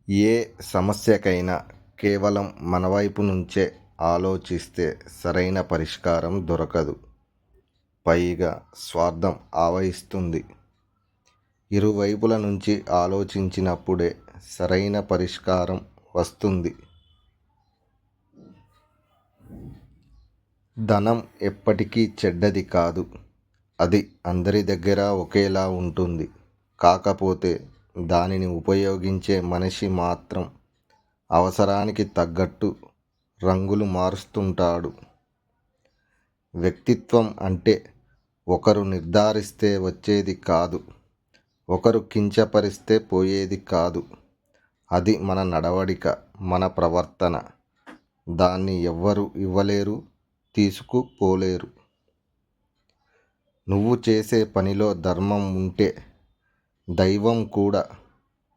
ఏ సమస్యకైనా కేవలం మన వైపు నుంచే ఆలోచిస్తే సరైన పరిష్కారం దొరకదు. పైగా స్వార్థం ఆవహిస్తుంది. ఇరువైపుల నుంచి ఆలోచించినప్పుడే సరైన పరిష్కారం వస్తుంది. ధనం ఎప్పటికీ చెడ్డది కాదు. అది అందరి దగ్గర ఒకేలా ఉంటుంది. కాకపోతే దానిని ఉపయోగించే మనిషి మాత్రం అవసరానికి తగ్గట్టు రంగులు మారుస్తుంటాడు. వ్యక్తిత్వం అంటే ఒకరు నిర్ధారిస్తే వచ్చేది కాదు, ఒకరు కించపరిస్తే పోయేది కాదు. అది మన నడవడిక, మన ప్రవర్తన. దాన్ని ఎవ్వరు ఇవ్వలేరు, తీసుకుపోలేరు. నువ్వు చేసే పనిలో ధర్మం ఉంటే దైవం కూడా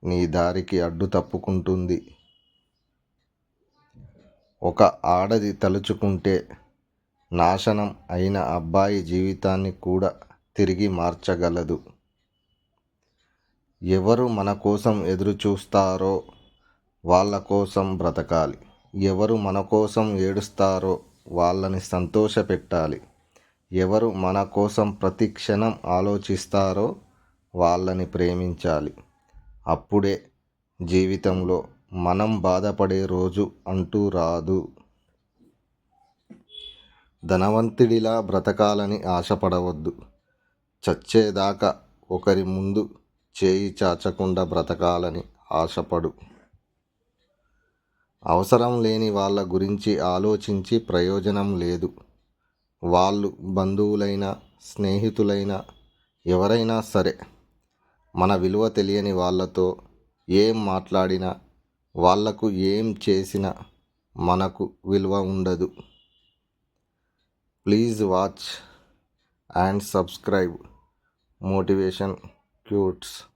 నీ దారికి అడ్డు తప్పుకుంటుంది. ఒక ఆడది తలుచుకుంటే నాశనం అయిన అబ్బాయి జీవితాన్ని కూడా తిరిగి మార్చగలదు. ఎవరు మన కోసం ఎదురు చూస్తారో వాళ్ళ కోసం బ్రతకాలి. ఎవరు మన కోసం ఏడుస్తారో వాళ్ళని సంతోషపెట్టాలి. ఎవరు మన కోసం ప్రతి క్షణం ఆలోచిస్తారో వాళ్ళని ప్రేమించాలి. అప్పుడే జీవితంలో మనం బాధపడే రోజు అంటూ రాదు. ధనవంతుడిలా బ్రతకాలని ఆశపడవద్దు. చచ్చేదాకా ఒకరి ముందు చేయి చాచకుండా బ్రతకాలని ఆశపడు. అవసరం లేని వాళ్ళ గురించి ఆలోచించి ప్రయోజనం లేదు. వాళ్ళు బంధువులైనా, స్నేహితులైనా, ఎవరైనా సరే. మన విలువ తెలియని వాళ్ళతో ఏం మాట్లాడినా, వాళ్లకు ఏం చేసినా మనకు విలువ ఉండదు. Please watch and subscribe motivation cutes.